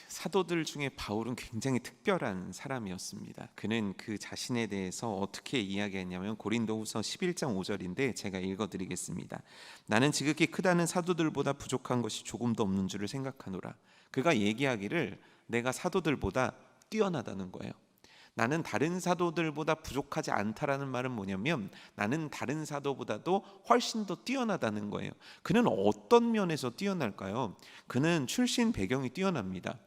사도들 중에 바울은 굉장히 특별한 사람이었습니다. 그는 그 자신에 대해서 어떻게 이야기했냐면 고린도후서 11장 5절인데 제가 읽어드리겠습니다. 나는 지극히 크다는 사도들보다 부족한 것이 조금도 없는 줄을 생각하노라. 그가 얘기하기를 내가 사도들보다 뛰어나다는 거예요. 나는 다른 사도들보다 부족하지 않다라는 말은 뭐냐면 나는 다른 사도보다도 훨씬 더 뛰어나다는 거예요. 그는 어떤 면에서 뛰어날까요? 그는 출신 배경이 뛰어납니다.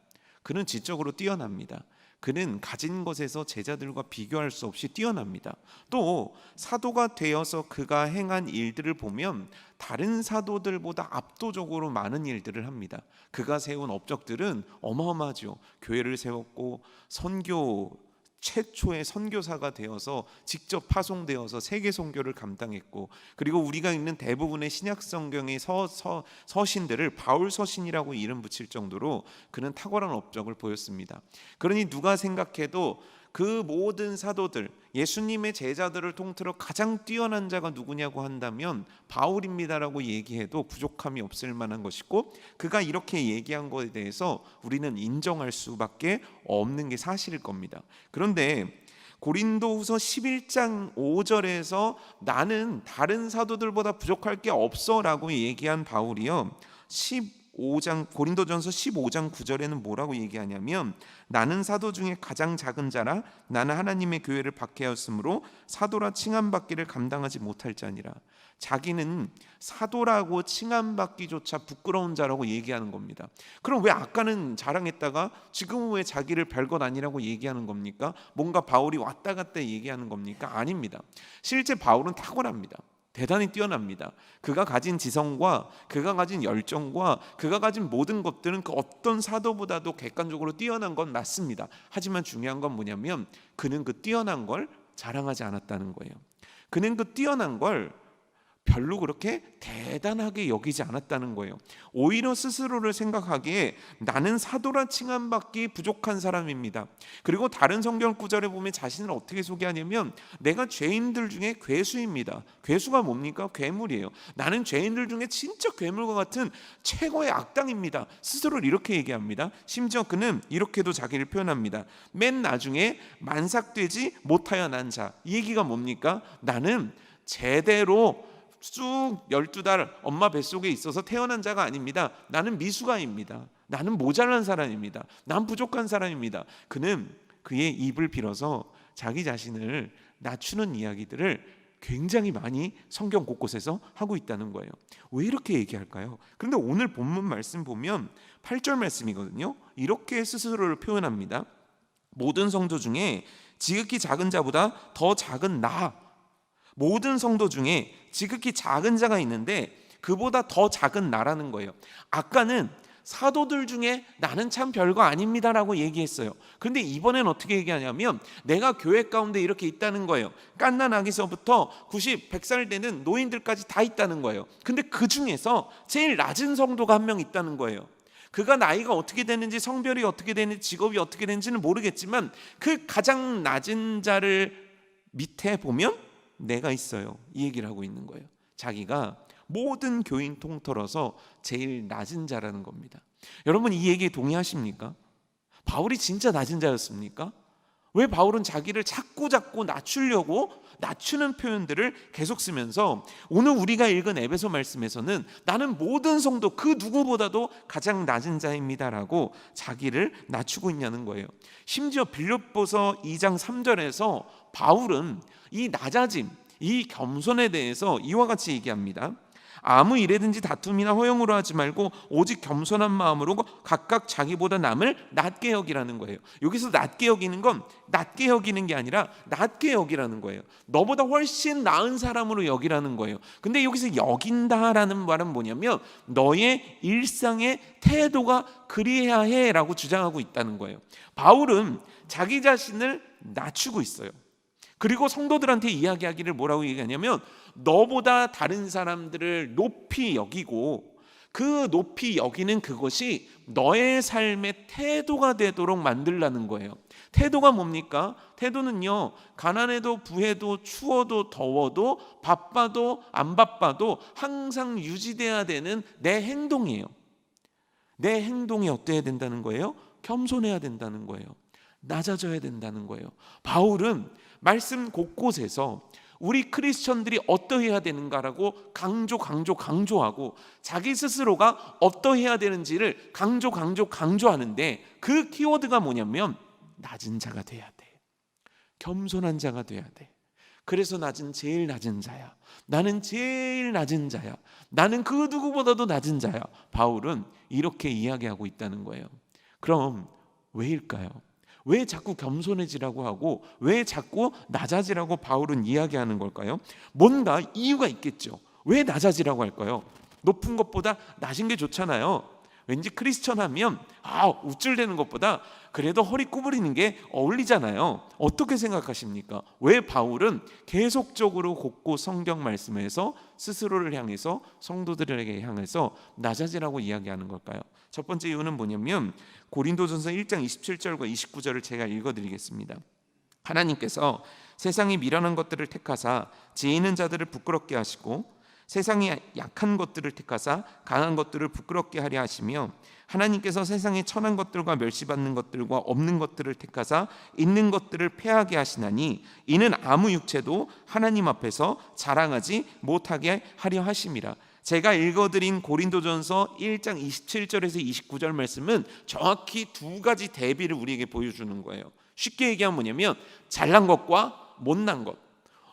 그는 지적으로 뛰어납니다. 그는 가진 것에서 제자들과 비교할 수 없이 뛰어납니다. 또 사도가 되어서 그가 행한 일들을 보면 다른 사도들보다 압도적으로 많은 일들을 합니다. 그가 세운 업적들은 어마어마하죠. 교회를 세웠고 선교 최초의 선교사가 되어서 직접 파송되어서 세계 선교를 감당했고, 그리고 우리가 읽는 대부분의 신약 성경의 서신들을 바울 서신이라고 이름 붙일 정도로 그는 탁월한 업적을 보였습니다. 그러니 누가 생각해도 그 모든 사도들, 예수님의 제자들을 통틀어 가장 뛰어난 자가 누구냐고 한다면 바울입니다라고 얘기해도 부족함이 없을 만한 것이고, 그가 이렇게 얘기한 것에 대해서 우리는 인정할 수밖에 없는 게 사실일 겁니다. 그런데 고린도후서 11장 5절에서 나는 다른 사도들보다 부족할 게 없어라고 얘기한 바울이요, 고린도전서 15장 9절에는 뭐라고 얘기하냐면 나는 사도 중에 가장 작은 자라 나는 하나님의 교회를 박해하였으므로 사도라 칭함받기를 감당하지 못할 자니라. 자기는 사도라고 칭함받기조차 부끄러운 자라고 얘기하는 겁니다. 그럼 왜 아까는 자랑했다가 지금은 왜 자기를 별것 아니라고 얘기하는 겁니까? 뭔가 바울이 왔다 갔다 얘기하는 겁니까? 아닙니다. 실제 바울은 탁월합니다. 대단히 뛰어납니다. 그가 가진 지성과 그가 가진 열정과 그가 가진 모든 것들은 그 어떤 사도보다도 객관적으로 뛰어난 건 맞습니다. 하지만 중요한 건 뭐냐면 그는 그 뛰어난 걸 자랑하지 않았다는 거예요. 그는 그 뛰어난 걸 별로 그렇게 대단하게 여기지 않았다는 거예요. 오히려 스스로를 생각하기에 나는 사도라 칭함받기 부족한 사람입니다. 그리고 다른 성경 구절에 보면 자신을 어떻게 소개하냐면 내가 죄인들 중에 괴수입니다. 괴수가 뭡니까? 괴물이에요. 나는 죄인들 중에 진짜 괴물과 같은 최고의 악당입니다. 스스로를 이렇게 얘기합니다. 심지어 그는 이렇게도 자기를 표현합니다. 맨 나중에 만삭되지 못하여 난 자. 이 얘기가 뭡니까? 나는 제대로 쭉 12달 엄마 뱃속에 있어서 태어난 자가 아닙니다. 나는 미숙아입니다. 나는 모자란 사람입니다. 난 부족한 사람입니다. 그는 그의 입을 빌어서 자기 자신을 낮추는 이야기들을 굉장히 많이 성경 곳곳에서 하고 있다는 거예요. 왜 이렇게 얘기할까요? 그런데 오늘 본문 말씀 보면 8절 말씀이거든요. 이렇게 스스로를 표현합니다. 모든 성도 중에 지극히 작은 자보다 더 작은 나, 모든 성도 중에 지극히 작은 자가 있는데 그보다 더 작은 나라는 거예요. 아까는 사도들 중에 나는 참 별거 아닙니다라고 얘기했어요. 그런데 이번엔 어떻게 얘기하냐면 내가 교회 가운데 이렇게 있다는 거예요. 갓난 아기서부터 90, 100살 되는 노인들까지 다 있다는 거예요. 근데 그 중에서 제일 낮은 성도가 한 명 있다는 거예요. 그가 나이가 어떻게 되는지, 성별이 어떻게 되는지, 직업이 어떻게 되는지는 모르겠지만 그 가장 낮은 자를 밑에 보면 내가 있어요. 이 얘기를 하고 있는 거예요. 자기가 모든 교인 통틀어서 제일 낮은 자라는 겁니다. 여러분 이 얘기에 동의하십니까? 바울이 진짜 낮은 자였습니까? 왜 바울은 자기를 자꾸 낮추려고 낮추는 표현들을 계속 쓰면서 오늘 우리가 읽은 에베소 말씀에서는 나는 모든 성도 그 누구보다도 가장 낮은 자입니다라고 자기를 낮추고 있냐는 거예요. 심지어 빌립보서 2장 3절에서 바울은 이 낮아짐, 이 겸손에 대해서 이와 같이 얘기합니다. 아무 일에든지 다툼이나 허용으로 하지 말고 오직 겸손한 마음으로 각각 자기보다 남을 낮게 여기라는 거예요. 여기서 낮게 여기는 건 낮게 여기는 게 아니라 낮게 여기라는 거예요. 너보다 훨씬 나은 사람으로 여기라는 거예요. 근데 여기서 여긴다라는 말은 뭐냐면 너의 일상의 태도가 그리해야 해라고 주장하고 있다는 거예요. 바울은 자기 자신을 낮추고 있어요. 그리고 성도들한테 이야기하기를 뭐라고 얘기하냐면 너보다 다른 사람들을 높이 여기고 그 높이 여기는 그것이 너의 삶의 태도가 되도록 만들라는 거예요. 태도가 뭡니까? 태도는요, 가난해도 부해도 추워도 더워도 바빠도 안 바빠도 항상 유지돼야 되는 내 행동이에요. 내 행동이 어때야 된다는 거예요? 겸손해야 된다는 거예요. 낮아져야 된다는 거예요. 바울은 말씀 곳곳에서 우리 크리스천들이 어떠해야 되는가라고 강조하고 자기 스스로가 어떠해야 되는지를 강조하는데 그 키워드가 뭐냐면 낮은 자가 돼야 돼. 겸손한 자가 돼야 돼. 그래서 제일 낮은 자야. 나는 제일 낮은 자야. 나는 그 누구보다도 낮은 자야. 바울은 이렇게 이야기하고 있다는 거예요. 그럼 왜일까요? 왜 자꾸 겸손해지라고 하고 왜 자꾸 낮아지라고 바울은 이야기하는 걸까요? 뭔가 이유가 있겠죠. 왜 낮아지라고 할까요? 높은 것보다 낮은 게 좋잖아요. 왠지 크리스천 하면 우쭐대는 것보다 그래도 허리 구부리는 게 어울리잖아요. 어떻게 생각하십니까? 왜 바울은 계속적으로 곳곳 성경 말씀에서 스스로를 향해서 성도들에게 향해서 낮아지라고 이야기하는 걸까요? 첫 번째 이유는 뭐냐면 고린도전서 1장 27절과 29절을 제가 읽어드리겠습니다. 하나님께서 세상이 미련한 것들을 택하사 지혜 있는 자들을 부끄럽게 하시고 세상이 약한 것들을 택하사 강한 것들을 부끄럽게 하려 하시며 하나님께서 세상의 천한 것들과 멸시받는 것들과 없는 것들을 택하사 있는 것들을 패하게 하시나니 이는 아무 육체도 하나님 앞에서 자랑하지 못하게 하려 하심이라. 제가 읽어드린 고린도전서 1장 27절에서 29절 말씀은 정확히 두 가지 대비를 우리에게 보여주는 거예요. 쉽게 얘기하면 뭐냐면 잘난 것과 못난 것,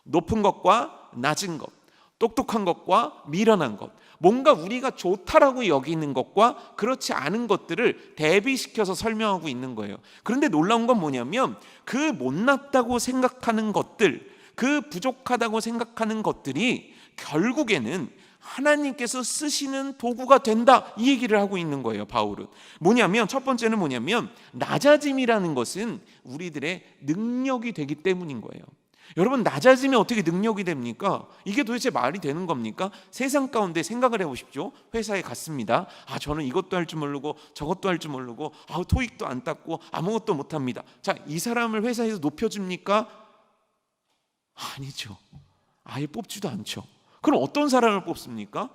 높은 것과 낮은 것, 똑똑한 것과 미련한 것, 뭔가 우리가 좋다라고 여기는 것과 그렇지 않은 것들을 대비시켜서 설명하고 있는 거예요. 그런데 놀라운 건 뭐냐면 그 못났다고 생각하는 것들, 그 부족하다고 생각하는 것들이 결국에는 하나님께서 쓰시는 도구가 된다, 이 얘기를 하고 있는 거예요. 바울은 뭐냐면 첫 번째는 뭐냐면 낮아짐이라는 것은 우리들의 능력이 되기 때문인 거예요. 여러분, 낮아지면 어떻게 능력이 됩니까? 이게 도대체 말이 되는 겁니까? 세상 가운데 생각을 해보십시오. 회사에 갔습니다. 저는 이것도 할 줄 모르고 저것도 할 줄 모르고 토익도 안 땄고 아무것도 못합니다. 자, 이 사람을 회사에서 높여줍니까? 아니죠. 아예 뽑지도 않죠. 그럼 어떤 사람을 뽑습니까?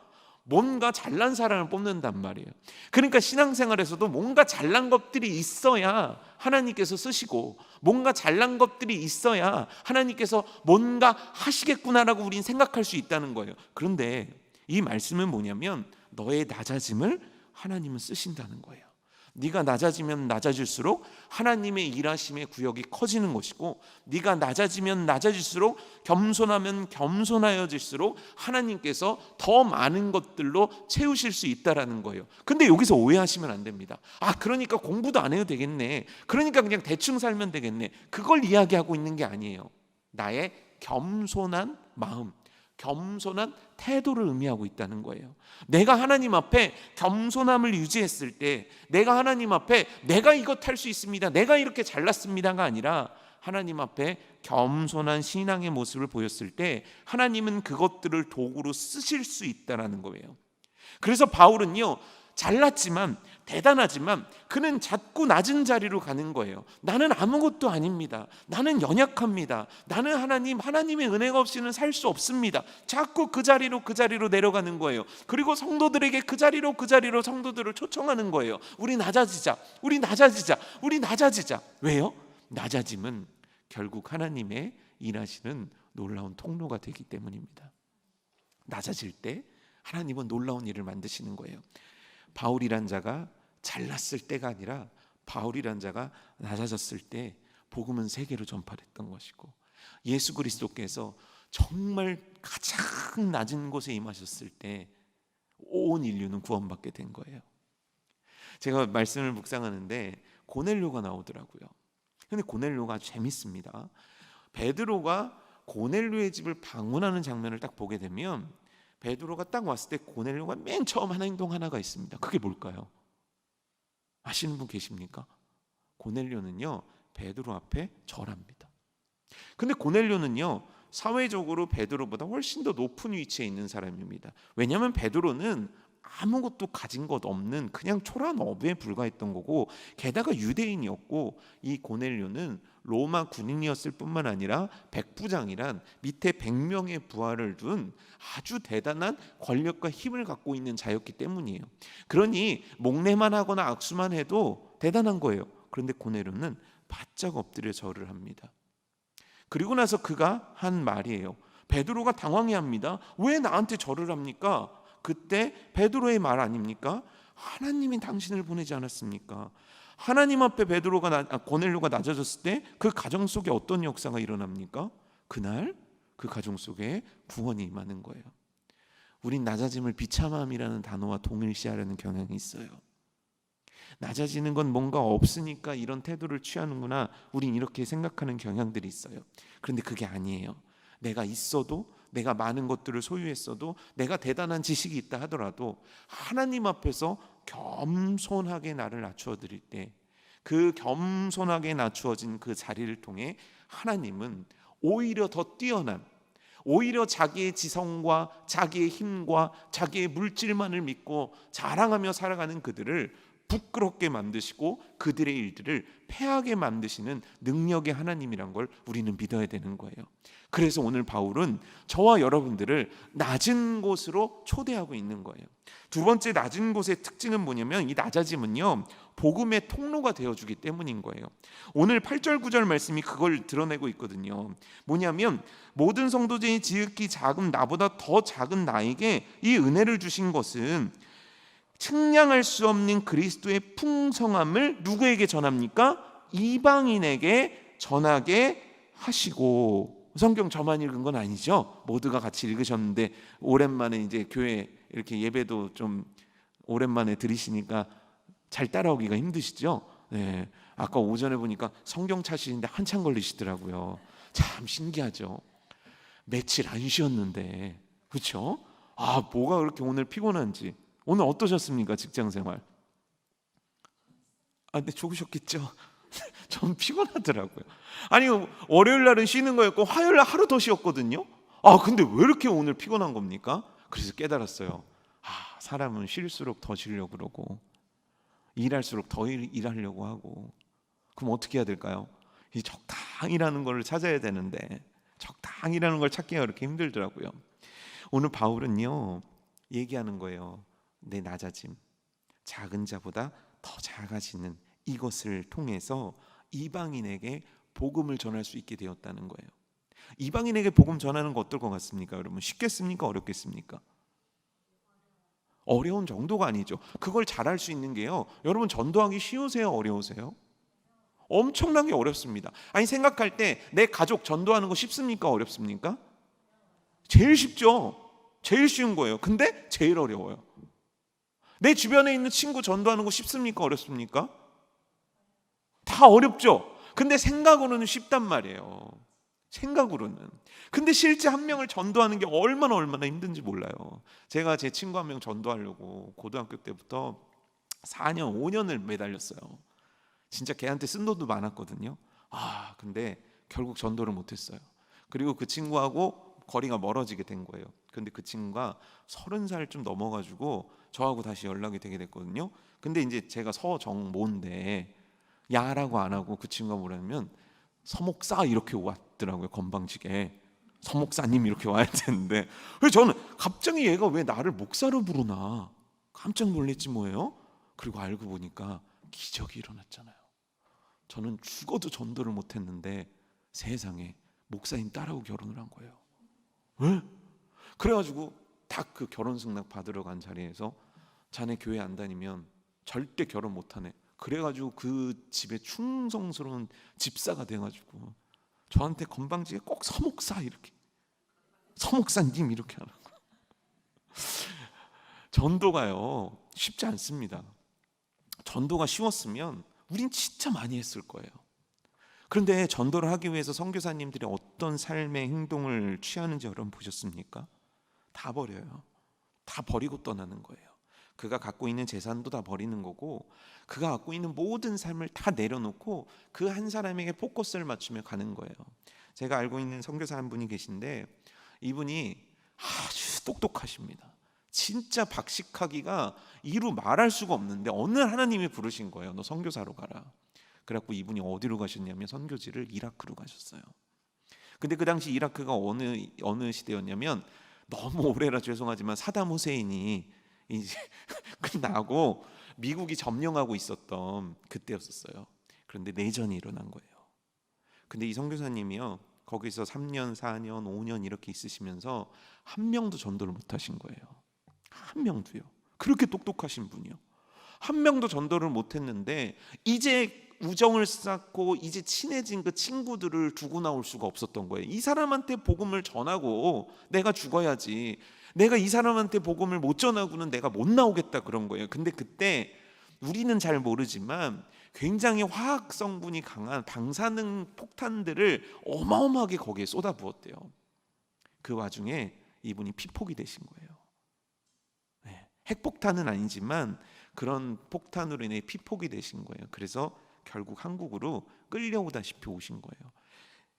뭔가 잘난 사람을 뽑는단 말이에요. 그러니까 신앙생활에서도 뭔가 잘난 것들이 있어야 하나님께서 쓰시고 뭔가 잘난 것들이 있어야 하나님께서 뭔가 하시겠구나라고 우린 생각할 수 있다는 거예요. 그런데 이 말씀은 뭐냐면 너의 낮아짐을 하나님은 쓰신다는 거예요. 네가 낮아지면 낮아질수록 하나님의 일하심의 구역이 커지는 것이고 네가 낮아지면 낮아질수록 겸손하면 겸손하여질수록 하나님께서 더 많은 것들로 채우실 수 있다라는 거예요. 근데 여기서 오해하시면 안 됩니다. 그러니까 공부도 안 해도 되겠네. 그러니까 그냥 대충 살면 되겠네. 그걸 이야기하고 있는 게 아니에요. 나의 겸손한 마음, 겸손한 태도를 의미하고 있다는 거예요. 내가 하나님 앞에 겸손함을 유지했을 때 내가 하나님 앞에 내가 이것 할 수 있습니다, 내가 이렇게 잘났습니다가 아니라 하나님 앞에 겸손한 신앙의 모습을 보였을 때 하나님은 그것들을 도구로 쓰실 수 있다는 거예요. 그래서 바울은요, 잘났지만 대단하지만 그는 자꾸 낮은 자리로 가는 거예요. 나는 아무것도 아닙니다. 나는 연약합니다. 나는 하나님의 은혜가 없이는 살 수 없습니다. 자꾸 그 자리로 내려가는 거예요. 그리고 성도들에게 그 자리로 성도들을 초청하는 거예요. 우리 낮아지자. 왜요? 낮아짐은 결국 하나님의 일하시는 놀라운 통로가 되기 때문입니다. 낮아질 때 하나님은 놀라운 일을 만드시는 거예요. 바울이란 자가 잘났을 때가 아니라 바울이란 자가 낮아졌을 때 복음은 세계로 전파됐던 것이고 예수 그리스도께서 정말 가장 낮은 곳에 임하셨을 때 온 인류는 구원받게 된 거예요. 제가 말씀을 묵상하는데 고넬료가 나오더라고요. 근데 고넬료가 아주 재밌습니다. 베드로가 고넬료의 집을 방문하는 장면을 딱 보게 되면 베드로가 딱 왔을 때 고넬료가 맨 처음 하는 행동 하나가 있습니다. 그게 뭘까요? 아시는 분 계십니까? 고넬료는요, 베드로 앞에 절합니다. 근데 고넬료는요, 사회적으로 베드로보다 훨씬 더 높은 위치에 있는 사람입니다. 왜냐하면 베드로는 아무것도 가진 것 없는 그냥 초라한 어부에 불과했던 거고, 게다가 유대인이었고, 이 고넬료는 로마 군인이었을 뿐만 아니라 백부장이란 밑에 100명의 부하를 둔 아주 대단한 권력과 힘을 갖고 있는 자였기 때문이에요. 그러니 목례만 하거나 악수만 해도 대단한 거예요. 그런데 고넬료는 바짝 엎드려 절을 합니다. 그리고 나서 그가 한 말이에요. 베드로가 당황해합니다. 왜 나한테 절을 합니까? 그때 베드로의 말 아닙니까? 하나님이 당신을 보내지 않았습니까? 하나님 앞에 고넬료가 낮아졌을 때 그 가정 속에 어떤 역사가 일어납니까? 그날 그 가정 속에 구원이 임하는 거예요. 우린 낮아짐을 비참함이라는 단어와 동일시하려는 경향이 있어요. 낮아지는 건 뭔가 없으니까 이런 태도를 취하는구나, 우린 이렇게 생각하는 경향들이 있어요. 그런데 그게 아니에요. 내가 있어도, 내가 많은 것들을 소유했어도, 내가 대단한 지식이 있다 하더라도 하나님 앞에서 겸손하게 나를 낮추어 드릴 때, 그 겸손하게 낮추어진 그 자리를 통해 하나님은 오히려 더 뛰어난, 오히려 자기의 지성과 자기의 힘과 자기의 물질만을 믿고 자랑하며 살아가는 그들을 부끄럽게 만드시고 그들의 일들을 패하게 만드시는 능력의 하나님이란 걸 우리는 믿어야 되는 거예요. 그래서 오늘 바울은 저와 여러분들을 낮은 곳으로 초대하고 있는 거예요. 두 번째 낮은 곳의 특징은 뭐냐면, 이 낮아짐은요, 복음의 통로가 되어주기 때문인 거예요. 오늘 8절 9절 말씀이 그걸 드러내고 있거든요. 뭐냐면, 모든 성도들이 지극히 작은 나보다 더 작은 나에게 이 은혜를 주신 것은 측량할 수 없는 그리스도의 풍성함을 누구에게 전합니까? 이방인에게 전하게 하시고. 성경 저만 읽은 건 아니죠. 모두가 같이 읽으셨는데, 오랜만에 이제 교회 이렇게 예배도 좀 오랜만에 들으시니까 잘 따라오기가 힘드시죠? 네. 아까 오전에 보니까 성경 찾으시는데 한참 걸리시더라고요. 참 신기하죠. 며칠 안 쉬었는데, 그렇죠? 뭐가 그렇게 오늘 피곤한지. 오늘 어떠셨습니까? 직장생활. 근데 좋으셨겠죠? 전 피곤하더라고요. 아니, 월요일 날은 쉬는 거였고 화요일 날 하루 더 쉬었거든요. 근데 왜 이렇게 오늘 피곤한 겁니까? 그래서 깨달았어요. 사람은 쉴수록 더 쉬려고 그러고 일할수록 더 일하려고 하고. 그럼 어떻게 해야 될까요? 이 적당이라는 걸 찾아야 되는데, 적당이라는 걸 찾기가 그렇게 힘들더라고요. 오늘 바울은요, 얘기하는 거예요. 내 낮아짐, 작은 자보다 더 작아지는 이것을 통해서 이방인에게 복음을 전할 수 있게 되었다는 거예요. 이방인에게 복음 전하는 거 어떨 것 같습니까? 여러분, 쉽겠습니까? 어렵겠습니까? 어려운 정도가 아니죠. 그걸 잘할 수 있는 게요, 여러분, 전도하기 쉬우세요? 어려우세요? 엄청나게 어렵습니다. 아니, 생각할 때 내 가족 전도하는 거 쉽습니까? 어렵습니까? 제일 쉽죠. 제일 쉬운 거예요. 근데 제일 어려워요. 내 주변에 있는 친구 전도하는 거 쉽습니까? 어렵습니까? 다 어렵죠. 근데 생각으로는 쉽단 말이에요. 생각으로는. 근데 실제 한 명을 전도하는 게 얼마나 힘든지 몰라요. 제가 제 친구 한 명 전도하려고 고등학교 때부터 4년 5년을 매달렸어요. 진짜 걔한테 쓴 돈도 많았거든요. 근데 결국 전도를 못했어요. 그리고 그 친구하고 거리가 멀어지게 된 거예요. 근데 그 친구가 30살 좀 넘어가지고 저하고 다시 연락이 되게 됐거든요. 근데 이제 제가 서정모인데 야라고 안 하고 그 친구가 뭐라면 서목사 이렇게 왔더라고요. 건방지게. 서목사님 이렇게 와야 되는데, 그래서 저는 갑자기 얘가 왜 나를 목사로 부르나 깜짝 놀랐지 뭐예요. 그리고 알고 보니까 기적이 일어났잖아요. 저는 죽어도 전도를 못했는데 세상에 목사님 딸하고 결혼을 한 거예요. 왜? 그래가지고 딱 그 결혼 승낙 받으러 간 자리에서 자네 교회 안 다니면 절대 결혼 못하네. 그래가지고 그 집에 충성스러운 집사가 돼가지고 저한테 건방지게 꼭 서목사 이렇게, 서목사님 이렇게 하는 거. 전도가요 쉽지 않습니다. 전도가 쉬웠으면 우린 진짜 많이 했을 거예요. 그런데 전도를 하기 위해서 선교사님들이 어떤 삶의 행동을 취하는지 여러분 보셨습니까? 다 버려요. 다 버리고 떠나는 거예요. 그가 갖고 있는 재산도 다 버리는 거고, 그가 갖고 있는 모든 삶을 다 내려놓고 그 한 사람에게 포커스를 맞추며 가는 거예요. 제가 알고 있는 선교사 한 분이 계신데, 이분이 아주 똑똑하십니다. 진짜 박식하기가 이루 말할 수가 없는데 어느 하나님이 부르신 거예요. 너 선교사로 가라. 그래갖고 이분이 어디로 가셨냐면 선교지를 이라크로 가셨어요. 근데 그 당시 이라크가 어느 시대였냐면, 너무 오래라 죄송하지만 사담 후세인이 이제 끝나고 미국이 점령하고 있었던 그때였었어요. 그런데 내전이 일어난 거예요. 근데 이 선교사님이요, 거기서 3년, 4년, 5년 이렇게 있으시면서 한 명도 전도를 못 하신 거예요. 한 명도요. 그렇게 똑똑하신 분이요. 한 명도 전도를 못 했는데 이제 우정을 쌓고 이제 친해진 그 친구들을 두고 나올 수가 없었던 거예요. 이 사람한테 복음을 전하고 내가 죽어야지, 내가 이 사람한테 복음을 못 전하고는 내가 못 나오겠다, 그런 거예요. 근데 그때 우리는 잘 모르지만 굉장히 화학 성분이 강한 방사능 폭탄들을 어마어마하게 거기에 쏟아부었대요. 그 와중에 이분이 피폭이 되신 거예요. 핵폭탄은 아니지만 그런 폭탄으로 인해 피폭이 되신 거예요. 그래서 결국 한국으로 끌려오다시피 오신 거예요.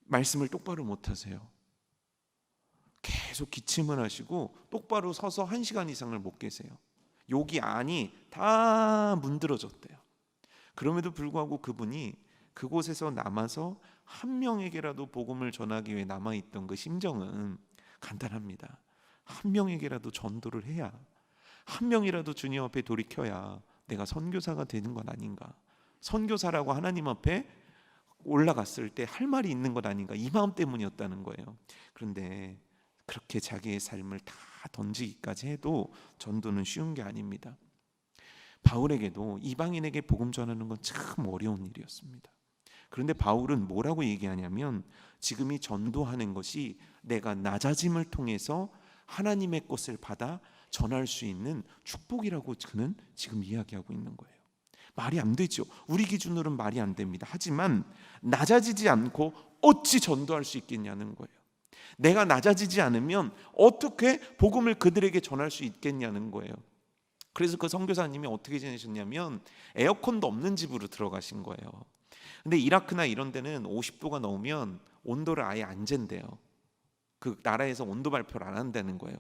말씀을 똑바로 못 하세요. 계속 기침을 하시고 똑바로 서서 1시간 이상을 못 계세요. 여기 안이 다 문드러졌대요. 그럼에도 불구하고 그분이 그곳에서 남아서 한 명에게라도 복음을 전하기 위해 남아있던 그 심정은 간단합니다. 한 명에게라도 전도를 해야, 한 명이라도 주님 앞에 돌이켜야 내가 선교사가 되는 건 아닌가, 선교사라고 하나님 앞에 올라갔을 때 할 말이 있는 것 아닌가, 이 마음 때문이었다는 거예요. 그런데 그렇게 자기의 삶을 다 던지기까지 해도 전도는 쉬운 게 아닙니다. 바울에게도 이방인에게 복음 전하는 건 참 어려운 일이었습니다. 그런데 바울은 뭐라고 얘기하냐면, 지금 이 전도하는 것이 내가 낮아짐을 통해서 하나님의 것을 받아 전할 수 있는 축복이라고 그는 지금 이야기하고 있는 거예요. 말이 안 되죠. 우리 기준으로는 말이 안 됩니다. 하지만 낮아지지 않고 어찌 전도할 수 있겠냐는 거예요. 내가 낮아지지 않으면 어떻게 복음을 그들에게 전할 수 있겠냐는 거예요. 그래서 그 선교사님이 어떻게 지내셨냐면 에어컨도 없는 집으로 들어가신 거예요. 근데 이라크나 이런 데는 50도가 넘으면 온도를 아예 안 잰대요. 그 나라에서 온도 발표를 안 한다는 거예요.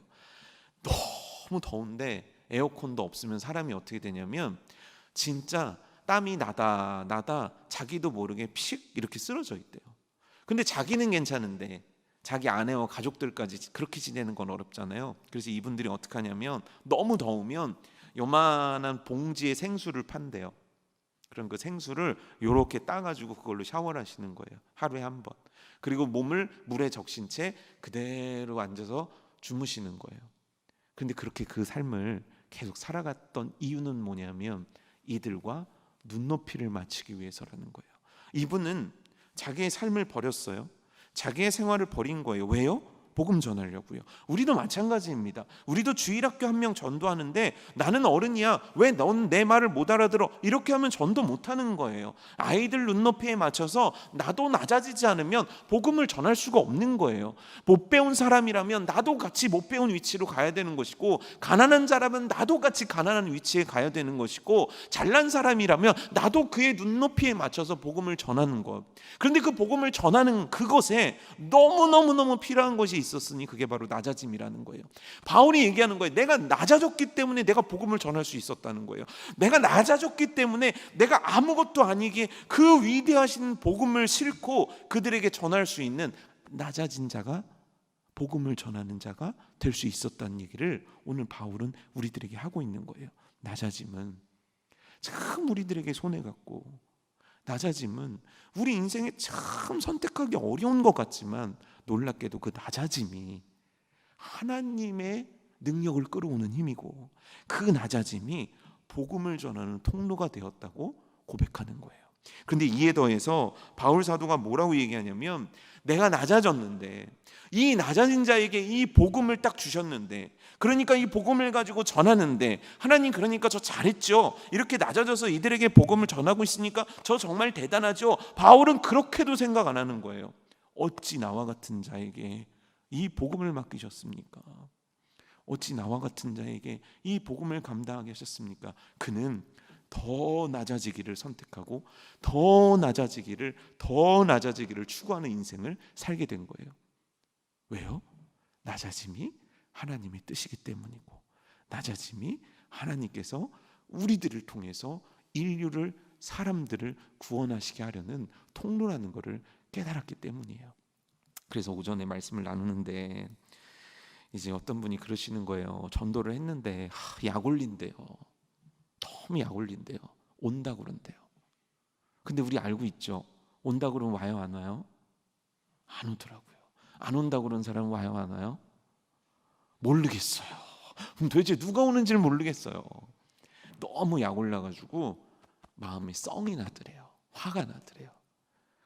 너무 더운데 에어컨도 없으면 사람이 어떻게 되냐면 진짜 땀이 나다 자기도 모르게 픽 이렇게 쓰러져 있대요. 근데 자기는 괜찮은데 자기 아내와 가족들까지 그렇게 지내는 건 어렵잖아요. 그래서 이분들이 어떻게 하냐면 너무 더우면 요만한 봉지에 생수를 판대요. 그럼 그 생수를 요렇게 따가지고 그걸로 샤워를 하시는 거예요. 하루에 한 번. 그리고 몸을 물에 적신 채 그대로 앉아서 주무시는 거예요. 근데 그렇게 그 삶을 계속 살아갔던 이유는 뭐냐면 이들과 눈높이를 맞추기 위해서라는 거예요. 이분은 자기의 삶을 버렸어요. 자기의 생활을 버린 거예요. 왜요? 복음 전하려고요. 우리도 마찬가지입니다. 우리도 주일학교 한 명 전도하는데 나는 어른이야, 왜 넌 내 말을 못 알아들어? 이렇게 하면 전도 못하는 거예요. 아이들 눈높이에 맞춰서 나도 낮아지지 않으면 복음을 전할 수가 없는 거예요. 못 배운 사람이라면 나도 같이 못 배운 위치로 가야 되는 것이고, 가난한 자라면 나도 같이 가난한 위치에 가야 되는 것이고, 잘난 사람이라면 나도 그의 눈높이에 맞춰서 복음을 전하는 것. 그런데 그 복음을 전하는 그것에 너무너무 필요한 것이 있었으니 그게 바로 낮아짐이라는 거예요. 바울이 얘기하는 거예요. 내가 낮아졌기 때문에 내가 복음을 전할 수 있었다는 거예요. 내가 낮아졌기 때문에 내가 아무것도 아니게 그 위대하신 복음을 싣고 그들에게 전할 수 있는 낮아진 자가, 복음을 전하는 자가 될 수 있었다는 얘기를 오늘 바울은 우리들에게 하고 있는 거예요. 낮아짐은 참 우리들에게 손해 같고, 낮아짐은 우리 인생에 참 선택하기 어려운 것 같지만 놀랍게도 그 낮아짐이 하나님의 능력을 끌어오는 힘이고, 그 낮아짐이 복음을 전하는 통로가 되었다고 고백하는 거예요. 그런데 이에 더해서 바울 사도가 뭐라고 얘기하냐면, 내가 낮아졌는데, 이 낮아진 자에게 이 복음을 딱 주셨는데, 그러니까 이 복음을 가지고 전하는데, 하나님 그러니까 저 잘했죠, 이렇게 낮아져서 이들에게 복음을 전하고 있으니까 저 정말 대단하죠. 바울은 그렇게도 생각 안 하는 거예요. 어찌 나와 같은 자에게 이 복음을 맡기셨습니까? 어찌 나와 같은 자에게 이 복음을 감당하게 하셨습니까? 그는 더 낮아지기를 선택하고 더 낮아지기를 추구하는 인생을 살게 된 거예요. 왜요? 낮아짐이 하나님의 뜻이기 때문이고, 낮아짐이 하나님께서 우리들을 통해서 인류를, 사람들을 구원하시게 하려는 통로라는 것을 깨달았기 때문이에요. 그래서 오전에 말씀을 나누는데 이제 어떤 분이 그러시는 거예요. 전도를 했는데 약 올린대요. 너무 약 올린대요. 온다 그런대요. 근데 우리 알고 있죠? 온다 그러면 와요, 안 와요? 안 오더라고요. 안 온다 그런 사람은 와요, 안 와요? 모르겠어요. 그럼 도대체 누가 오는지를 모르겠어요. 너무 약 올라가지고 마음에 썽이 나더래요. 화가 나더래요.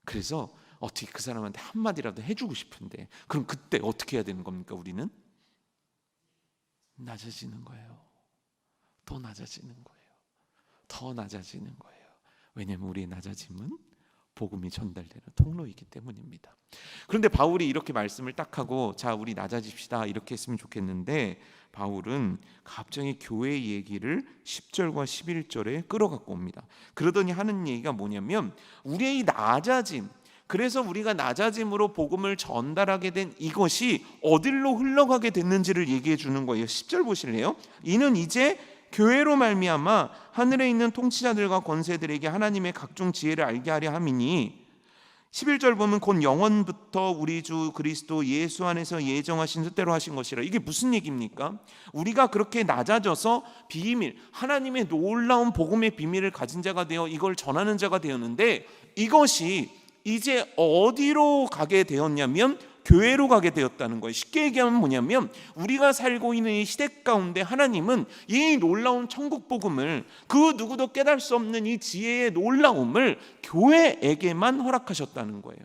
그래서 어떻게 그 사람한테 한마디라도 해주고 싶은데, 그럼 그때 어떻게 해야 되는 겁니까? 우리는 낮아지는 거예요. 더 낮아지는 거예요. 더 낮아지는 거예요. 왜냐하면 우리의 낮아짐은 복음이 전달되는 통로이기 때문입니다. 그런데 바울이 이렇게 말씀을 딱 하고 자 우리 낮아집시다 이렇게 했으면 좋겠는데, 바울은 갑자기 교회 얘기를 10절과 11절에 끌어갖고 옵니다. 그러더니 하는 얘기가 뭐냐면, 우리의 낮아짐, 그래서 우리가 낮아짐으로 복음을 전달하게 된 이것이 어디로 흘러가게 됐는지를 얘기해 주는 거예요. 10절 보실래요? 이는 이제 교회로 말미암아 하늘에 있는 통치자들과 권세들에게 하나님의 각종 지혜를 알게 하려 함이니, 11절 보면 곧 영원부터 우리 주 그리스도 예수 안에서 예정하신 뜻대로 하신 것이라. 이게 무슨 얘기입니까? 우리가 그렇게 낮아져서 비밀, 하나님의 놀라운 복음의 비밀을 가진 자가 되어 이걸 전하는 자가 되었는데, 이것이 이제 어디로 가게 되었냐면 교회로 가게 되었다는 거예요. 쉽게 얘기하면 뭐냐면, 우리가 살고 있는 이 시대 가운데 하나님은 이 놀라운 천국 복음을, 그 누구도 깨달을 수 없는 이 지혜의 놀라움을 교회에게만 허락하셨다는 거예요.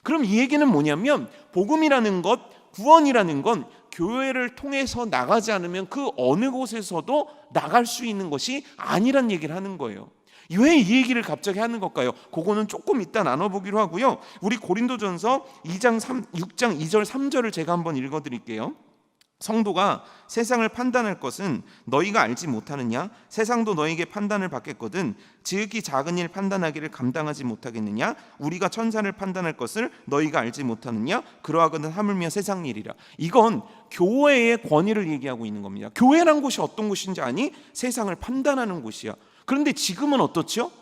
그럼 이 얘기는 뭐냐면, 복음이라는 것, 구원이라는 건 교회를 통해서 나가지 않으면 그 어느 곳에서도 나갈 수 있는 것이 아니란 얘기를 하는 거예요. 왜 이 얘기를 갑자기 하는 걸까요? 그거는 조금 이따 나눠보기로 하고요. 우리 고린도전서 6장 2절 3절을 제가 한번 읽어드릴게요. 성도가 세상을 판단할 것은 너희가 알지 못하느냐? 세상도 너희에게 판단을 받겠거든. 지극히 작은 일 판단하기를 감당하지 못하겠느냐? 우리가 천사를 판단할 것을 너희가 알지 못하느냐? 그러하거든 하물며 세상 일이라. 이건 교회의 권위를 얘기하고 있는 겁니다. 교회란 곳이 어떤 곳인지 아니? 세상을 판단하는 곳이야. 그런데 지금은 어떻죠?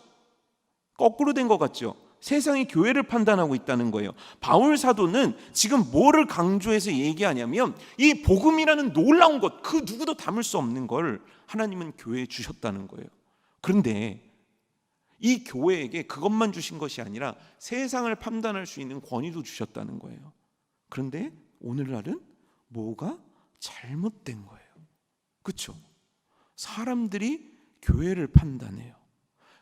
거꾸로 된 것 같죠? 세상이 교회를 판단하고 있다는 거예요. 바울 사도는 지금 뭐를 강조해서 얘기하냐면, 이 복음이라는 놀라운 것, 그 누구도 담을 수 없는 걸 하나님은 교회에 주셨다는 거예요. 그런데 이 교회에게 그것만 주신 것이 아니라 세상을 판단할 수 있는 권위도 주셨다는 거예요. 그런데 오늘날은 뭐가 잘못된 거예요. 그렇죠? 사람들이 교회를 판단해요.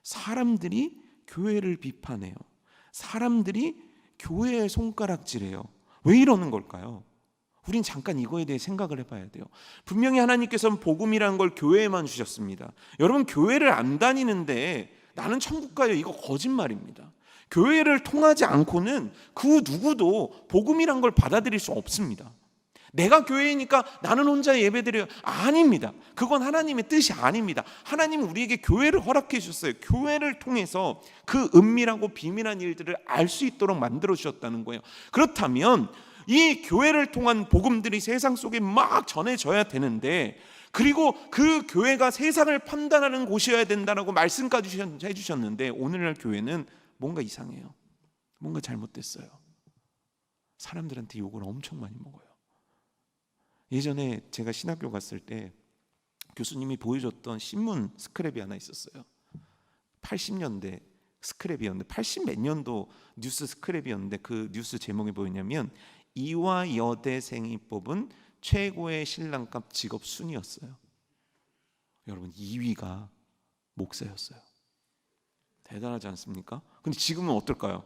사람들이 교회를 비판해요. 사람들이 교회에 손가락질해요. 왜 이러는 걸까요? 우린 잠깐 이거에 대해 생각을 해봐야 돼요. 분명히 하나님께서는 복음이라는 걸 교회에만 주셨습니다. 여러분, 교회를 안 다니는데 나는 천국 가요, 이거 거짓말입니다. 교회를 통하지 않고는 그 누구도 복음이란 걸 받아들일 수 없습니다. 내가 교회이니까 나는 혼자 예배드려요. 아닙니다. 그건 하나님의 뜻이 아닙니다. 하나님은 우리에게 교회를 허락해 주셨어요. 교회를 통해서 그 은밀하고 비밀한 일들을 알 수 있도록 만들어 주셨다는 거예요. 그렇다면 이 교회를 통한 복음들이 세상 속에 막 전해져야 되는데, 그리고 그 교회가 세상을 판단하는 곳이어야 된다라고 말씀까지 해주셨는데, 오늘날 교회는 뭔가 이상해요. 뭔가 잘못됐어요. 사람들한테 욕을 엄청 많이 먹어요. 예전에 제가 신학교 갔을 때 교수님이 보여줬던 신문 스크랩이 하나 있었어요. 80년대 스크랩이었는데, 80 몇 년도 뉴스 스크랩이었는데, 그 뉴스 제목이 뭐였냐면 이화 여대생이 뽑은 최고의 신랑감 직업 순위였어요. 여러분, 2위가 목사였어요. 대단하지 않습니까? 근데 지금은 어떨까요?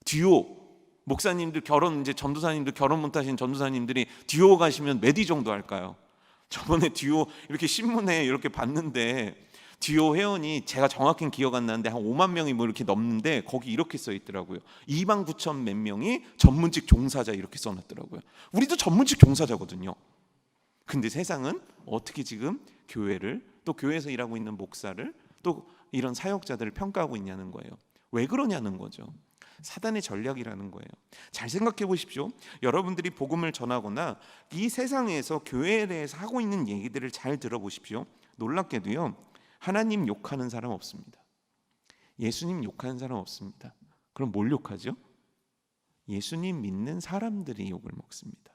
듀오 목사님들 결혼, 이제 전도사님들 결혼 못하신 전도사님들이 듀오 가시면 몇 위 정도 할까요? 저번에 듀오 이렇게 신문에 이렇게 봤는데, 듀오 회원이 제가 정확히는 기억 안 나는데 한 5만 명이 뭐 이렇게 넘는데, 거기 이렇게 써 있더라고요. 2만 9천 몇 명이 전문직 종사자 이렇게 써놨더라고요. 우리도 전문직 종사자거든요. 근데 세상은 어떻게 지금 교회를, 또 교회에서 일하고 있는 목사를, 또 이런 사역자들을 평가하고 있냐는 거예요. 왜 그러냐는 거죠. 사단의 전략이라는 거예요. 잘 생각해 보십시오. 여러분들이 복음을 전하거나 이 세상에서 교회에 대해서 하고 있는 얘기들을 잘 들어보십시오. 놀랍게도요, 하나님 욕하는 사람 없습니다. 예수님 욕하는 사람 없습니다. 그럼 뭘 욕하죠? 예수님 믿는 사람들이 욕을 먹습니다.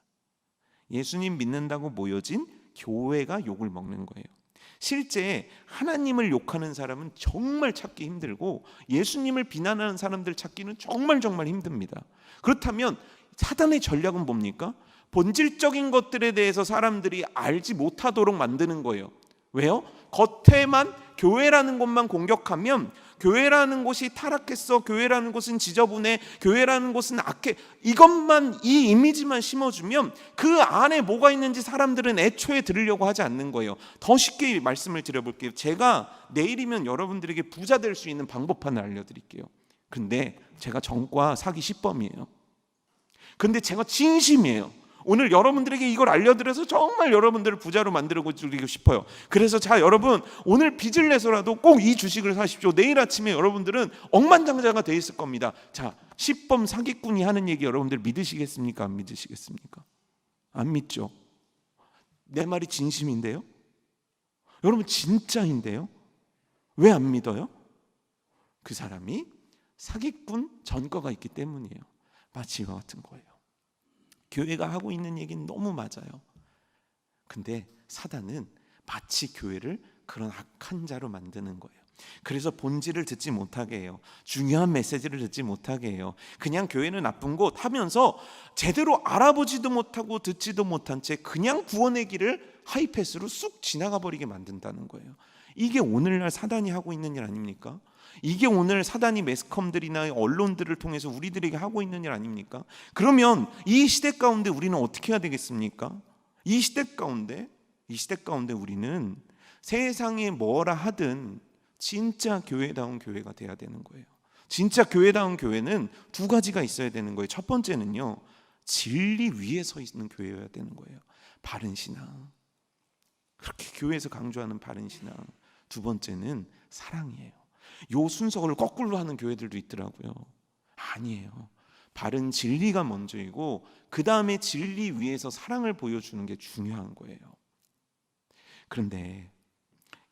예수님 믿는다고 모여진 교회가 욕을 먹는 거예요. 실제 하나님을 욕하는 사람은 정말 찾기 힘들고 예수님을 비난하는 사람들 찾기는 정말 힘듭니다. 그렇다면 사단의 전략은 뭡니까? 본질적인 것들에 대해서 사람들이 알지 못하도록 만드는 거예요. 왜요? 겉에만 교회라는 것만 공격하면, 교회라는 곳이 타락했어, 교회라는 곳은 지저분해, 교회라는 곳은 악해, 이것만, 이 이미지만 심어주면 그 안에 뭐가 있는지 사람들은 애초에 들으려고 하지 않는 거예요. 더 쉽게 말씀을 드려볼게요. 제가 내일이면 여러분들에게 부자 될 수 있는 방법판을 알려드릴게요. 근데 제가 전과 사기 시범이에요. 근데 제가 진심이에요. 오늘 여러분들에게 이걸 알려드려서 정말 여러분들을 부자로 만들고 드리고 싶어요. 그래서 자, 여러분, 오늘 빚을 내서라도 꼭 이 주식을 사십시오. 내일 아침에 여러분들은 억만장자가 돼 있을 겁니다. 자, 시범 사기꾼이 하는 얘기 여러분들 믿으시겠습니까? 안 믿으시겠습니까? 안 믿죠? 내 말이 진심인데요? 여러분, 진짜인데요? 왜 안 믿어요? 그 사람이 사기꾼 전과가 있기 때문이에요. 마치 이와 같은 거예요. 교회가 하고 있는 얘기는 너무 맞아요. 근데 사단은 마치 교회를 그런 악한 자로 만드는 거예요. 그래서 본질을 듣지 못하게 해요. 중요한 메시지를 듣지 못하게 해요. 그냥 교회는 나쁜 곳 하면서 제대로 알아보지도 못하고 듣지도 못한 채 그냥 구원의 길을 하이패스로 쑥 지나가 버리게 만든다는 거예요. 이게 오늘날 사단이 하고 있는 일 아닙니까? 이게 오늘 사단이 매스컴들이나 언론들을 통해서 우리들에게 하고 있는 일 아닙니까? 그러면 이 시대 가운데 우리는 어떻게 해야 되겠습니까? 이 시대 가운데 우리는 세상에 뭐라 하든 진짜 교회다운 교회가 돼야 되는 거예요. 진짜 교회다운 교회는 두 가지가 있어야 되는 거예요. 첫 번째는요, 진리 위에 서 있는 교회여야 되는 거예요. 바른 신앙, 그렇게 교회에서 강조하는 바른 신앙. 두 번째는 사랑이에요. 요 순서를 거꾸로 하는 교회들도 있더라고요. 아니에요. 바른 진리가 먼저이고 그 다음에 진리 위에서 사랑을 보여주는 게 중요한 거예요. 그런데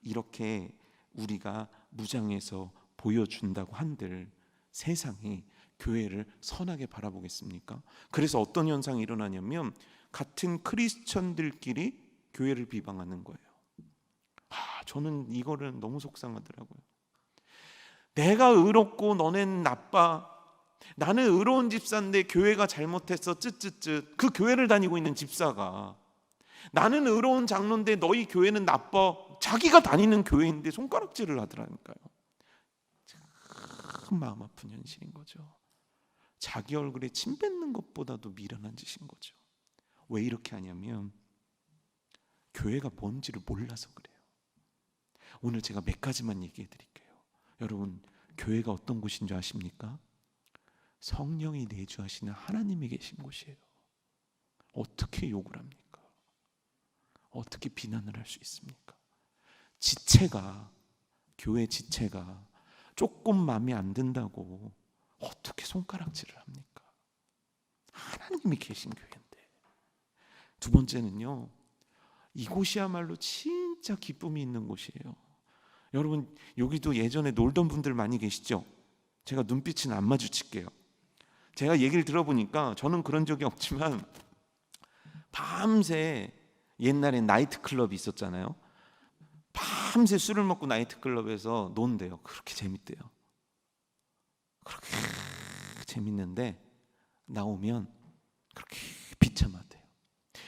이렇게 우리가 무장해서 보여준다고 한들 세상이 교회를 선하게 바라보겠습니까? 그래서 어떤 현상이 일어나냐면 같은 크리스천들끼리 교회를 비방하는 거예요. 저는 이거를 너무 속상하더라고요. 내가 의롭고 너넨 나빠. 나는 의로운 집사인데 교회가 잘못했어. 쯧쯧쯧. 그 교회를 다니고 있는 집사가 나는 의로운 장로인데 너희 교회는 나빠. 자기가 다니는 교회인데 손가락질을 하더라니까요. 참 마음 아픈 현실인 거죠. 자기 얼굴에 침 뱉는 것보다도 미련한 짓인 거죠. 왜 이렇게 하냐면 교회가 뭔지를 몰라서 그래요. 오늘 제가 몇 가지만 얘기해 드릴게요. 여러분, 교회가 어떤 곳인 줄 아십니까? 성령이 내주하시는 하나님이 계신 곳이에요. 어떻게 욕을 합니까? 어떻게 비난을 할 수 있습니까? 지체가, 교회 지체가 조금 마음에 안 든다고 어떻게 손가락질을 합니까? 하나님이 계신 교회인데. 두 번째는요, 이곳이야말로 진짜 기쁨이 있는 곳이에요. 여러분, 여기도 예전에 놀던 분들 많이 계시죠? 제가 눈빛은 안 마주칠게요. 제가 얘기를 들어보니까 저는 그런 적이 없지만 밤새, 옛날에 나이트클럽이 있었잖아요. 밤새 술을 먹고 나이트클럽에서 논대요. 그렇게 재밌대요. 그렇게 재밌는데 나오면 그렇게 비참하대요.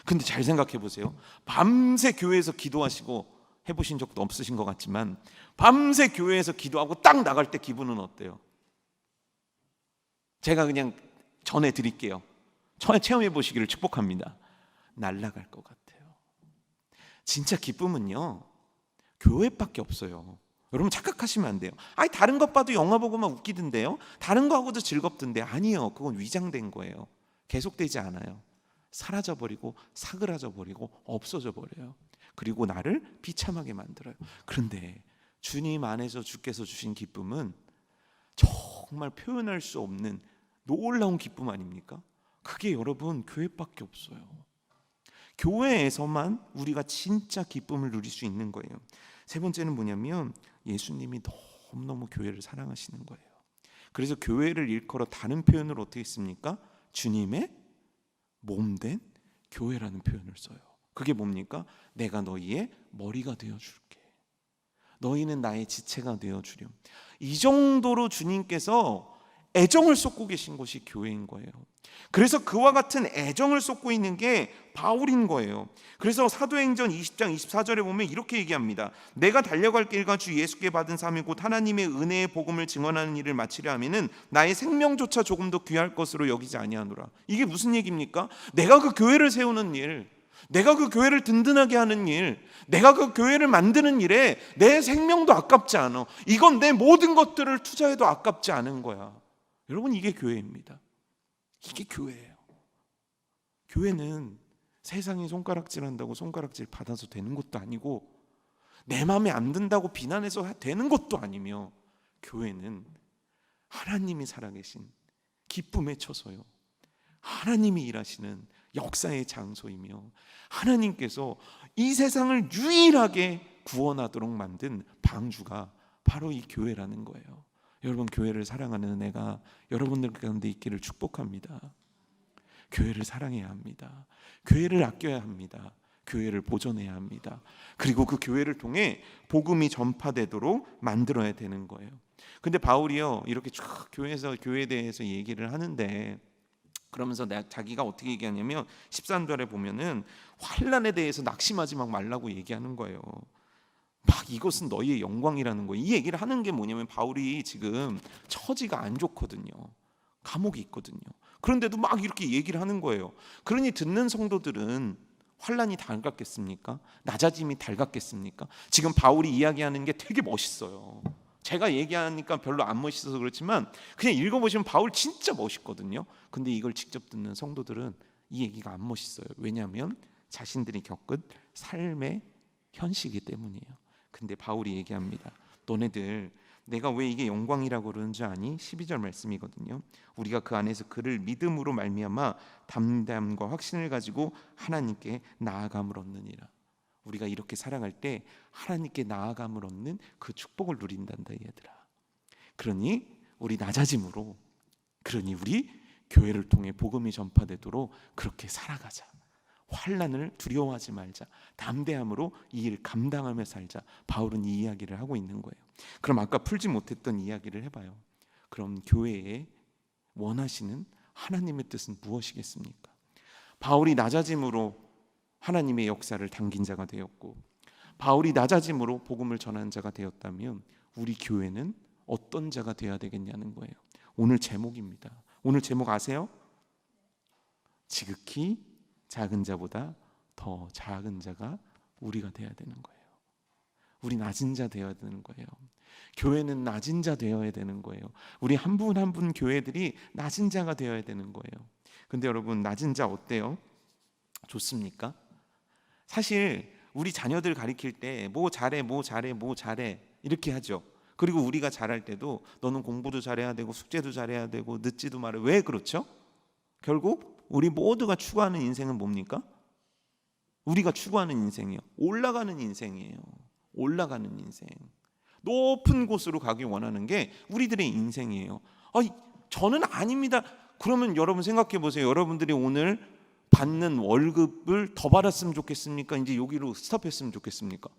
근데 잘 생각해 보세요. 밤새 교회에서 기도하시고, 해보신 적도 없으신 것 같지만 밤새 교회에서 기도하고 딱 나갈 때 기분은 어때요? 제가 그냥 전해드릴게요. 체험해 보시기를 축복합니다. 날아갈 것 같아요. 진짜 기쁨은요, 교회밖에 없어요. 여러분 착각하시면 안 돼요. 아니, 다른 것 봐도 영화 보고만 웃기던데요, 다른 거 하고도 즐겁던데. 아니요, 그건 위장된 거예요. 계속되지 않아요. 사라져버리고 사그라져버리고 없어져 버려요. 그리고 나를 비참하게 만들어요. 그런데 주님 안에서 주께서 주신 기쁨은 정말 표현할 수 없는 놀라운 기쁨 아닙니까? 그게 여러분 교회밖에 없어요. 교회에서만 우리가 진짜 기쁨을 누릴 수 있는 거예요. 세 번째는 뭐냐면 예수님이 너무너무 교회를 사랑하시는 거예요. 그래서 교회를 일컬어 다른 표현으로 어떻게 씁니까? 주님의 몸된 교회라는 표현을 써요. 그게 뭡니까? 내가 너희의 머리가 되어줄게. 너희는 나의 지체가 되어주렴. 이 정도로 주님께서 애정을 쏟고 계신 것이 교회인 거예요. 그래서 그와 같은 애정을 쏟고 있는 게 바울인 거예요. 그래서 사도행전 20장 24절에 보면 이렇게 얘기합니다. 내가 달려갈 길과 주 예수께 받은 사명 곧 하나님의 은혜의 복음을 증언하는 일을 마치려 하면은 나의 생명조차 조금 더 귀할 것으로 여기지 아니하노라. 이게 무슨 얘기입니까? 내가 그 교회를 세우는 일, 내가 그 교회를 든든하게 하는 일, 내가 그 교회를 만드는 일에 내 생명도 아깝지 않아. 이건 내 모든 것들을 투자해도 아깝지 않은 거야. 여러분, 이게 교회입니다. 이게 교회예요. 교회는 세상이 손가락질한다고 손가락질 받아서 되는 것도 아니고 내 마음에 안 든다고 비난해서 되는 것도 아니며, 교회는 하나님이 살아계신 기쁨의 처소요, 하나님이 일하시는 역사의 장소이며 하나님께서 이 세상을 유일하게 구원하도록 만든 방주가 바로 이 교회라는 거예요. 여러분, 교회를 사랑하는 은혜가 여러분들 가운데 있기를 축복합니다. 교회를 사랑해야 합니다. 교회를 아껴야 합니다. 교회를 보존해야 합니다. 그리고 그 교회를 통해 복음이 전파되도록 만들어야 되는 거예요. 근데 바울이요, 이렇게 쭉 교회에 대해서 얘기를 하는데, 그러면서 자기가 어떻게 얘기하냐면 13절에 보면은 환난에 대해서 낙심하지 말라고 얘기하는 거예요. 막 이것은 너희의 영광이라는 거예요. 이 얘기를 하는 게 뭐냐면 바울이 지금 처지가 안 좋거든요. 감옥에 있거든요. 그런데도 막 이렇게 얘기를 하는 거예요. 그러니 듣는 성도들은 환난이 달갑겠습니까? 낮아짐이 달갑겠습니까? 지금 바울이 이야기하는 게 되게 멋있어요. 제가 얘기하니까 별로 안 멋있어서 그렇지만 그냥 읽어보시면 바울 진짜 멋있거든요. 근데 이걸 직접 듣는 성도들은 이 얘기가 안 멋있어요. 왜냐하면 자신들이 겪은 삶의 현실이기 때문이에요. 근데 바울이 얘기합니다. 너네들 내가 왜 이게 영광이라고 그러는 줄 아니? 12절 말씀이거든요. 우리가 그 안에서 그를 믿음으로 말미암아 담대함과 확신을 가지고 하나님께 나아감을 얻느니라. 우리가 이렇게 살아갈 때 하나님께 나아감을 얻는 그 축복을 누린단다, 얘들아. 그러니 우리 낮아짐으로, 그러니 우리 교회를 통해 복음이 전파되도록 그렇게 살아가자. 환난을 두려워하지 말자. 담대함으로 이 일을 감당하며 살자. 바울은 이 이야기를 하고 있는 거예요. 그럼 아까 풀지 못했던 이야기를 해봐요. 그럼 교회에 원하시는 하나님의 뜻은 무엇이겠습니까? 바울이 낮아짐으로 하나님의 역사를 당긴 자가 되었고, 바울이 낮아짐으로 복음을 전한 자가 되었다면 우리 교회는 어떤 자가 되어야 되겠냐는 거예요. 오늘 제목입니다. 오늘 제목 아세요? 지극히 작은 자보다 더 작은 자가 우리가 되어야 되는 거예요. 우리 낮은 자 되어야 되는 거예요. 교회는 낮은 자 되어야 되는 거예요. 우리 한 분 한 분 교회들이 낮은 자가 되어야 되는 거예요. 근데 여러분, 낮은 자 어때요? 좋습니까? 사실 우리 자녀들 가르칠 때 뭐 잘해 뭐 잘해 뭐 잘해 이렇게 하죠. 그리고 우리가 잘할 때도 너는 공부도 잘해야 되고 숙제도 잘해야 되고 늦지도 말아. 왜 그렇죠? 결국 우리 모두가 추구하는 인생은 뭡니까? 우리가 추구하는 인생이요, 올라가는 인생이에요. 올라가는 인생, 높은 곳으로 가기 원하는 게 우리들의 인생이에요. 저는 아닙니다. 그러면 여러분 생각해 보세요. 여러분들이 오늘 받는 월급을 더 받았으면 좋겠습니까? 이제 여기로 스톱했으면 좋겠습니까?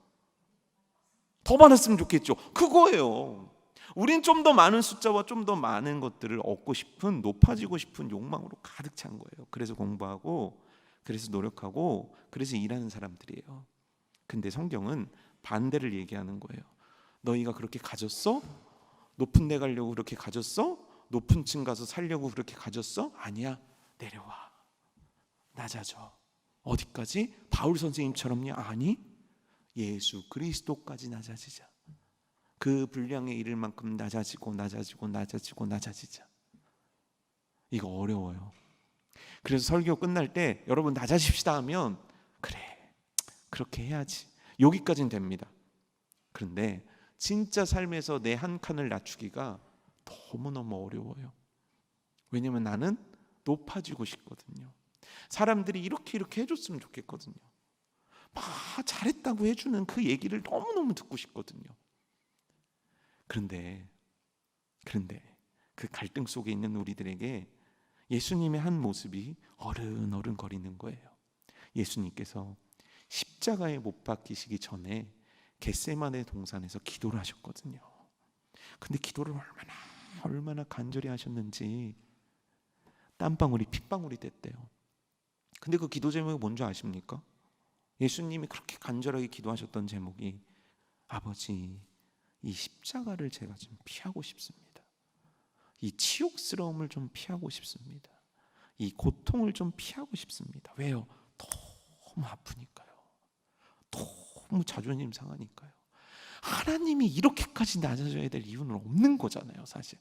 더 받았으면 좋겠죠. 그거예요. 우린 좀 더 많은 숫자와 좀 더 많은 것들을 얻고 싶은, 높아지고 싶은 욕망으로 가득 찬 거예요. 그래서 공부하고, 그래서 노력하고, 그래서 일하는 사람들이에요. 근데 성경은 반대를 얘기하는 거예요. 너희가 그렇게 가졌어? 높은 데 가려고 그렇게 가졌어? 높은 층 가서 살려고 그렇게 가졌어? 아니야. 내려와. 낮아져. 어디까지? 바울 선생님처럼요? 아니, 예수 그리스도까지 낮아지자. 그 분량에 이를 만큼 낮아지고 낮아지고 낮아지고 낮아지자. 이거 어려워요. 그래서 설교 끝날 때 여러분 낮아집시다 하면 그래, 그렇게 해야지, 여기까지는 됩니다. 그런데 진짜 삶에서 내 한 칸을 낮추기가 너무너무 어려워요. 왜냐면 나는 높아지고 싶거든요. 사람들이 이렇게 해줬으면 좋겠거든요. 막 잘했다고 해주는 그 얘기를 너무너무 듣고 싶거든요. 그런데 그 갈등 속에 있는 우리들에게 예수님의 한 모습이 어른거리는 거예요. 예수님께서 십자가에 못 박히시기 전에 겟세마네 동산에서 기도를 하셨거든요. 근데 기도를 얼마나 간절히 하셨는지 땀방울이 핏방울이 됐대요. 근데 그 기도 제목이 뭔지 아십니까? 예수님이 그렇게 간절하게 기도하셨던 제목이 아버지, 이 십자가를 제가 좀 피하고 싶습니다. 이 치욕스러움을 좀 피하고 싶습니다. 이 고통을 좀 피하고 싶습니다. 왜요? 너무 아프니까요. 너무 자존심 상하니까요. 하나님이 이렇게까지 낮아져야 될 이유는 없는 거잖아요, 사실.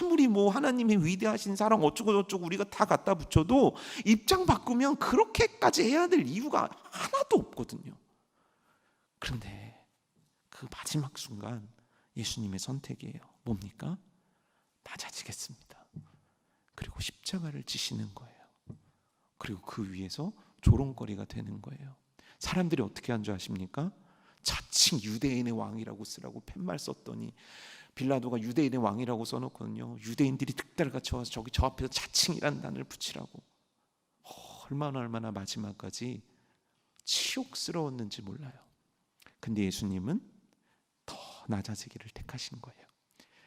아무리 뭐 하나님의 위대하신 사랑 어쩌고 저쩌고 우리가 다 갖다 붙여도 입장 바꾸면 그렇게까지 해야 될 이유가 하나도 없거든요. 그런데 그 마지막 순간 예수님의 선택이에요. 뭡니까? 낮아지겠습니다. 그리고 십자가를 지시는 거예요. 그리고 그 위에서 조롱거리가 되는 거예요. 사람들이 어떻게 한 줄 아십니까? 자칭 유대인의 왕이라고 쓰라고 팻말 썼더니 빌라도가 유대인의 왕이라고 써놓거든요. 유대인들이 득달같이 와서 저 앞에서 자칭이라는 단어를 붙이라고. 얼마나 마지막까지 치욕스러웠는지 몰라요. 근데 예수님은 더 낮아지기를 택하신 거예요.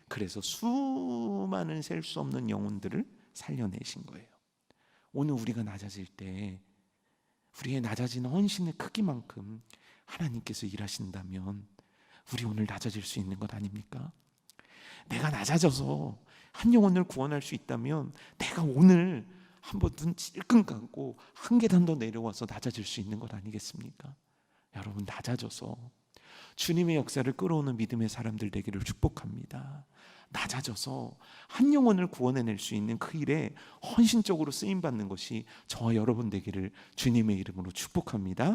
그래서 수많은 셀 수 없는 영혼들을 살려내신 거예요. 오늘 우리가 낮아질 때 우리의 낮아지는 헌신의 크기만큼 하나님께서 일하신다면 우리 오늘 낮아질 수 있는 것 아닙니까? 내가 낮아져서 한 영혼을 구원할 수 있다면 내가 오늘 한번 눈 찔끔 감고 한 계단 더 내려와서 낮아질 수 있는 것 아니겠습니까? 여러분, 낮아져서 주님의 역사를 끌어오는 믿음의 사람들 되기를 축복합니다. 낮아져서 한 영혼을 구원해낼 수 있는 그 일에 헌신적으로 쓰임받는 것이 저와 여러분 되기를 주님의 이름으로 축복합니다.